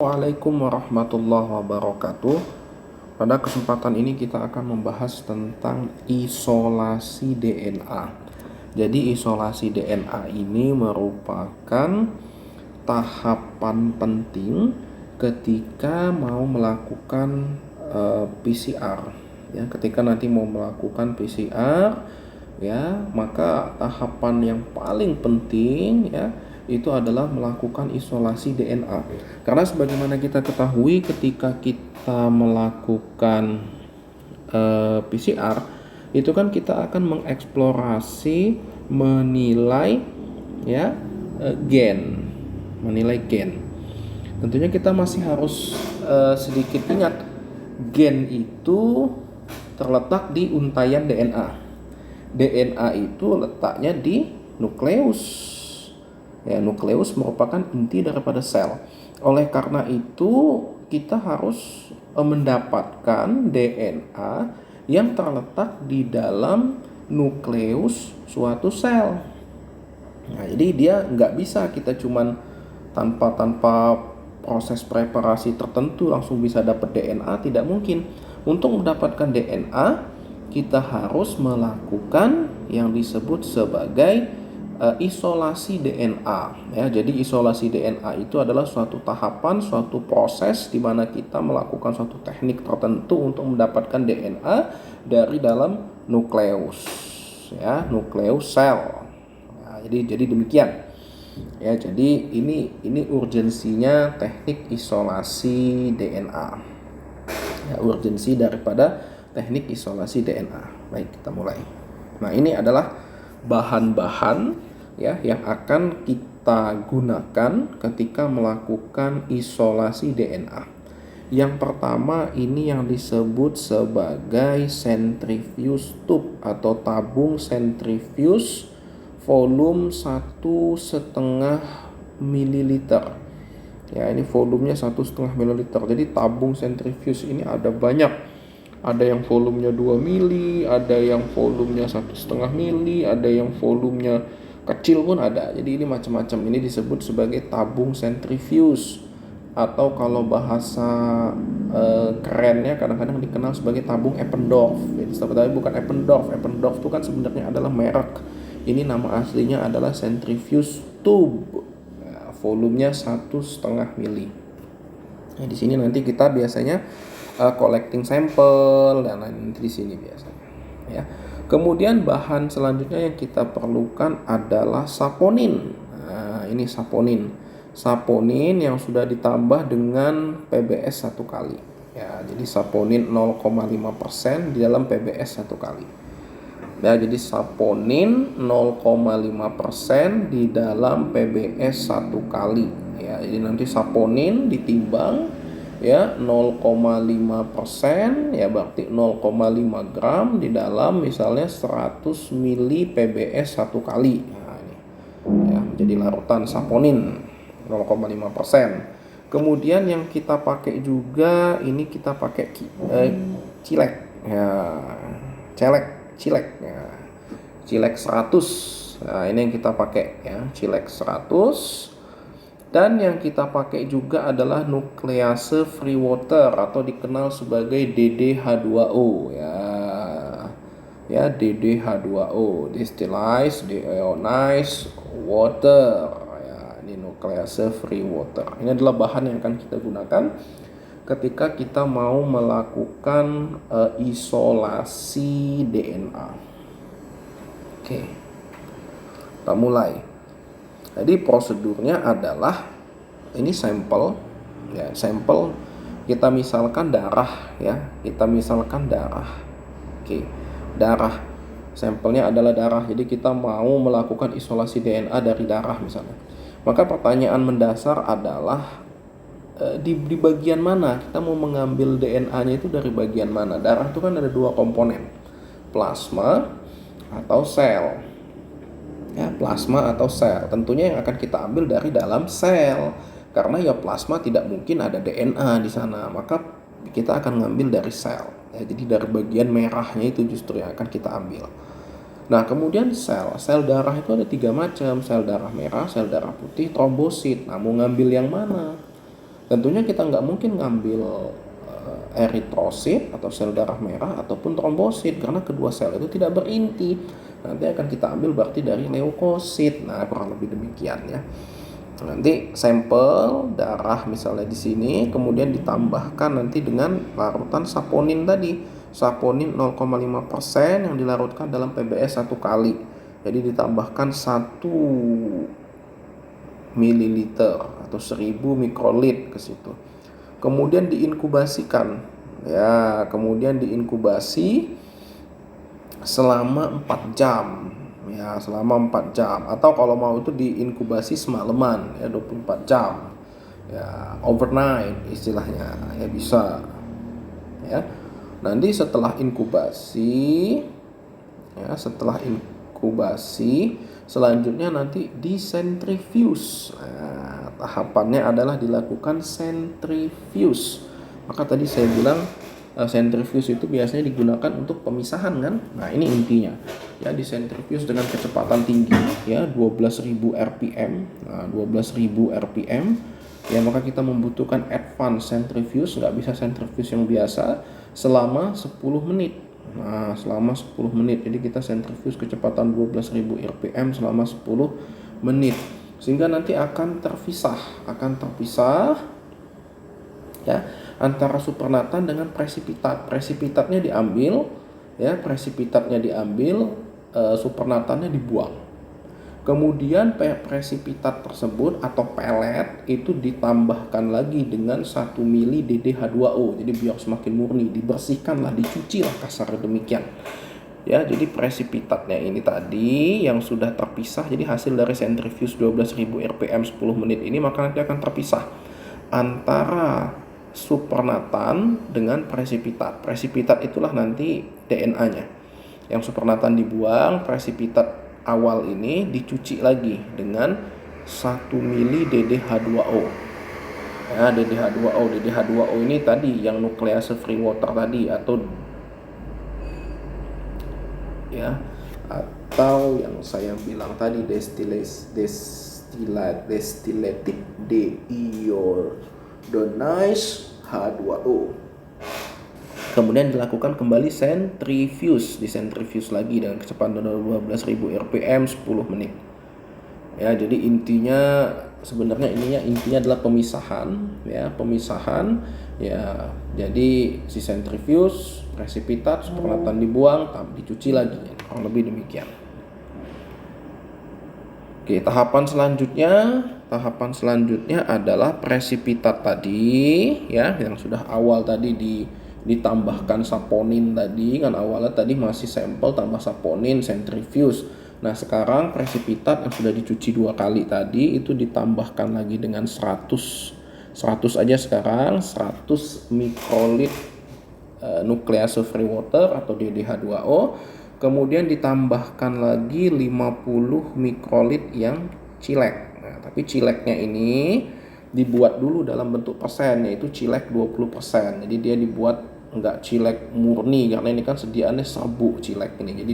Assalamualaikum warahmatullahi wabarakatuh. Pada kesempatan ini kita akan membahas tentang isolasi DNA. Jadi isolasi DNA ini merupakan tahapan penting ketika mau melakukan PCR. Ya, ketika nanti mau melakukan PCR, ya, maka tahapan yang paling penting ya itu adalah melakukan isolasi DNA. Karena sebagaimana kita ketahui ketika kita melakukan PCR itu kan kita akan mengeksplorasi menilai ya menilai gen. Tentunya kita masih harus sedikit ingat gen itu terletak di untaian DNA. DNA itu letaknya di nukleus. Ya, nukleus merupakan inti daripada sel. Oleh karena itu, kita harus mendapatkan DNA yang terletak di dalam nukleus suatu sel. Nah, jadi dia nggak bisa kita cuman tanpa proses preparasi tertentu langsung bisa dapat DNA, tidak mungkin. Untuk mendapatkan DNA, kita harus melakukan yang disebut sebagai isolasi DNA ya. Jadi isolasi DNA itu adalah suatu tahapan, suatu proses di mana kita melakukan suatu teknik tertentu untuk mendapatkan DNA dari dalam nukleus ya, nukleus sel. Nah, jadi demikian. Ya, jadi ini urgensinya teknik isolasi DNA. Ya, urgensi daripada teknik isolasi DNA. Baik, kita mulai. Nah, ini adalah bahan-bahan ya yang akan kita gunakan ketika melakukan isolasi DNA. Yang pertama ini yang disebut sebagai centrifuge tube atau tabung sentrifuge volume 1,5 ml. Ya, ini volumenya 1,5 ml. Jadi tabung sentrifuge ini ada banyak. Ada yang volumenya 2 mili, ada yang volumenya 1,5 mili, ada yang volumenya kecil pun ada. Jadi ini macam-macam. Ini disebut sebagai tabung sentrifuge atau kalau bahasa kerennya kadang-kadang dikenal sebagai tabung Eppendorf. Jadi tapi bukan Eppendorf. Eppendorf itu kan sebenarnya adalah merek. Ini nama aslinya adalah centrifuge tube. Ya, volumenya 1,5 mili. Nah, di sini nanti kita biasanya collecting sampel dan lain di sini biasanya. Ya. Kemudian bahan selanjutnya yang kita perlukan adalah saponin. Nah, ini saponin. Saponin yang sudah ditambah dengan PBS 1 kali. Ya, jadi saponin 0,5% di dalam PBS 1 kali. Ya, jadi saponin 0,5% di dalam PBS 1 kali. Ya, jadi nanti saponin ditimbang ya 0,5% ya berarti 0,5 gram di dalam misalnya 100 mili PBS 1 kali. Nah, ini ya menjadi larutan saponin 0,5%. Kemudian yang kita pakai juga ini kita pakai cilek ya, cilek ya. Cilek 100. Nah, ini yang kita pakai ya, cilek 100. Dan yang kita pakai juga adalah nuklease free water atau dikenal sebagai DDH2O ya. Ya, DDH2O, distillized deionized water. Ya, ini nuklease free water. Ini adalah bahan yang akan kita gunakan ketika kita mau melakukan isolasi DNA. Oke. Kita mulai. Jadi prosedurnya adalah ini sampel ya, sampel kita misalkan darah ya, kita misalkan darah. Oke, darah. Sampelnya adalah darah. Jadi kita mau melakukan isolasi DNA dari darah misalnya. Maka pertanyaan mendasar adalah di bagian mana kita mau mengambil DNA-nya itu dari bagian mana? Darah itu kan ada 2 komponen. Plasma atau sel. Ya, plasma atau sel. Tentunya yang akan kita ambil dari dalam sel. Karena ya plasma tidak mungkin ada DNA di sana, maka kita akan ngambil dari sel. Ya, jadi dari bagian merahnya itu justru yang akan kita ambil. Nah, kemudian sel darah itu ada 3 macam, sel darah merah, sel darah putih, trombosit. Nah, mau ngambil yang mana? Tentunya kita nggak mungkin ngambil eritrosit atau sel darah merah ataupun trombosit karena kedua sel itu tidak berinti. Nanti akan kita ambil berarti dari leukosit. Nah, kurang lebih demikian ya. Nanti sampel darah misalnya di sini kemudian ditambahkan nanti dengan larutan saponin tadi. Saponin 0,5% yang dilarutkan dalam PBS 1 kali. Jadi ditambahkan 1 mililiter atau 1000 mikrolit ke situ. Kemudian diinkubasikan. Ya, kemudian diinkubasi selama 4 jam. Ya, selama 4 jam atau kalau mau itu diinkubasi semalaman ya 24 jam. Ya, overnight istilahnya. Ya bisa. Ya. Nanti setelah inkubasi selanjutnya nanti disentrifuge. Nah, tahapannya adalah dilakukan sentrifuge. Maka tadi saya bilang sentrifuge itu biasanya digunakan untuk pemisahan kan. Nah, ini intinya. Ya, disentrifuge dengan kecepatan tinggi ya 12.000 rpm. Nah, 12.000 rpm. Ya, maka kita membutuhkan advance centrifuge, nggak bisa centrifuge yang biasa selama 10 menit. Nah, selama 10 menit. Jadi kita sentrifuge kecepatan 12.000 rpm selama 10 menit. Sehingga nanti akan terpisah ya antara supernatan dengan presipitat. Presipitatnya diambil, supernatannya dibuang. Kemudian presipitat tersebut atau pelet itu ditambahkan lagi dengan 1 mili DDH2O. Jadi biar semakin murni, dibersihkanlah, dicucilah kasar demikian. Ya, jadi presipitatnya ini tadi yang sudah terpisah, jadi hasil dari sentrifuge 12.000 rpm 10 menit ini maka nanti akan terpisah antara supernatan dengan presipitat. Presipitat itulah nanti DNA-nya. Yang supernatan dibuang, presipitat awal ini dicuci lagi dengan 1 mili DDH2O. Ya, DDH2O ini tadi yang nuclease free water tadi atau yang saya bilang tadi destillated deiodinized H2O. Kemudian dilakukan kembali disentrifuge lagi dengan kecepatan 12.000 rpm 10 menit. Ya, jadi intinya adalah pemisahan. Ya, jadi si sentrifuge, presipitat, supernatan dibuang, dicuci lagi. Kurang lebih demikian. Oke, tahapan selanjutnya adalah presipitat tadi ya, yang sudah awal tadi ditambahkan saponin tadi kan, awalnya tadi masih sampel tambah saponin sentrifuge. Nah, sekarang presipitat yang sudah dicuci 2 kali tadi itu ditambahkan lagi dengan 100 aja sekarang, 100 mikrolit nuclease free water atau DDH2O. Kemudian ditambahkan lagi 50 mikrolit yang cilek. Nah, tapi cileknya ini dibuat dulu dalam bentuk persen, yaitu cilek 20%. Jadi dia dibuat enggak cilek murni karena ini kan sediaannya sabuk cilek ini. Jadi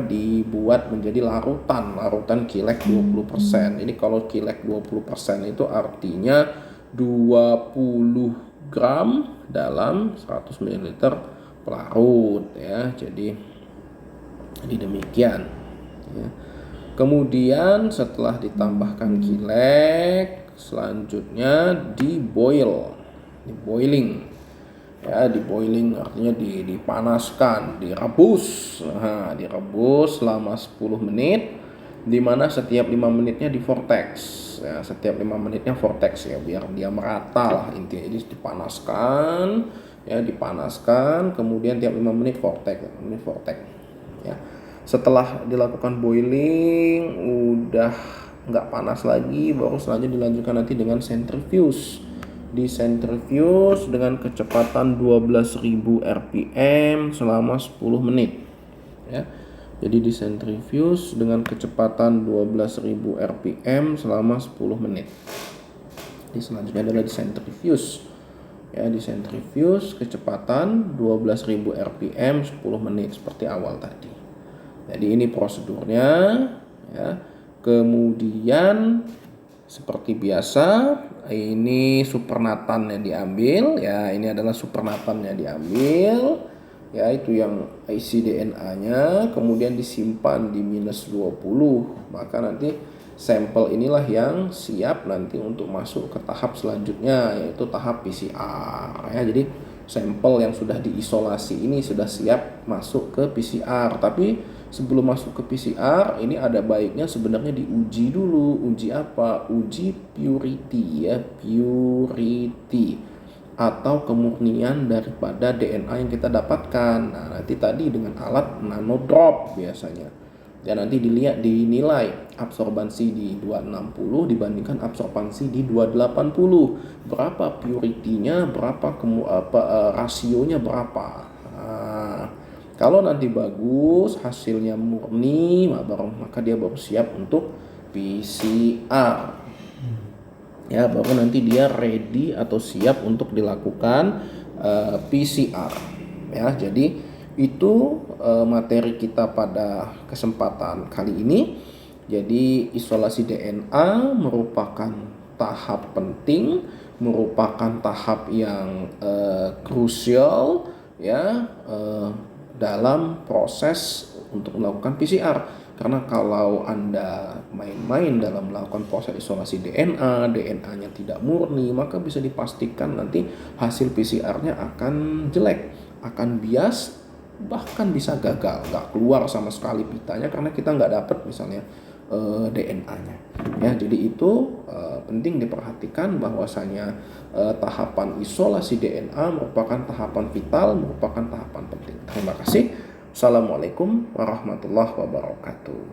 dibuat menjadi larutan cilek 20%. Jadi kalau cilek 20% itu artinya 20 gram dalam 100 ml pelarut ya. Jadi demikian ya. Kemudian setelah ditambahkan cilek, selanjutnya diboiling ya, diboiling artinya dipanaskan, direbus. Nah, direbus selama 10 menit, di mana setiap 5 menitnya di vortex ya, biar dia merata lah intinya. Jadi dipanaskan kemudian tiap 5 menit vortex ya. Setelah dilakukan boiling udah nggak panas lagi, baru selanjutnya dilanjutkan nanti dengan sentrifuge. Disentrifuge dengan kecepatan 12.000 rpm selama 10 menit ya. Jadi disentrifuge dengan kecepatan 12.000 rpm selama 10 menit. Jadi selanjutnya adalah disentrifuge ya, disentrifuge kecepatan 12.000 rpm 10 menit seperti awal tadi. Jadi ini prosedurnya ya. Kemudian Seperti biasa, ini supernatannya diambil, ya ini adalah supernatannya diambil, ya itu yang isi DNA-nya, kemudian disimpan di -20, maka nanti sampel inilah yang siap nanti untuk masuk ke tahap selanjutnya, yaitu tahap PCR, ya. Jadi sampel yang sudah diisolasi ini sudah siap masuk ke PCR, tapi sebelum masuk ke PCR ini ada baiknya sebenarnya diuji dulu. Uji apa? Uji purity, ya, purity atau kemurnian daripada DNA yang kita dapatkan. Nah, nanti tadi dengan alat nanodrop biasanya. Dan nanti dinilai absorbansi di 260 dibandingkan absorbansi di 280. Berapa purity-nya, berapa rasionya berapa. Nah, kalau nanti bagus, hasilnya murni, maka dia baru siap untuk PCR. Ya, baru nanti dia ready atau siap untuk dilakukan PCR. Ya, jadi itu materi kita pada kesempatan kali ini. Jadi isolasi DNA merupakan tahap penting, merupakan tahap yang krusial, ya, dalam proses untuk melakukan PCR. Karena kalau Anda main-main dalam melakukan proses isolasi DNA-nya tidak murni, maka bisa dipastikan nanti hasil PCR-nya akan jelek, akan bias, bahkan bisa gagal, nggak keluar sama sekali pitanya karena kita nggak dapat misalnya DNA-nya. Ya, jadi itu penting diperhatikan bahwasanya tahapan isolasi DNA merupakan tahapan vital, merupakan tahapan penting. Terima kasih. Assalamualaikum warahmatullahi wabarakatuh.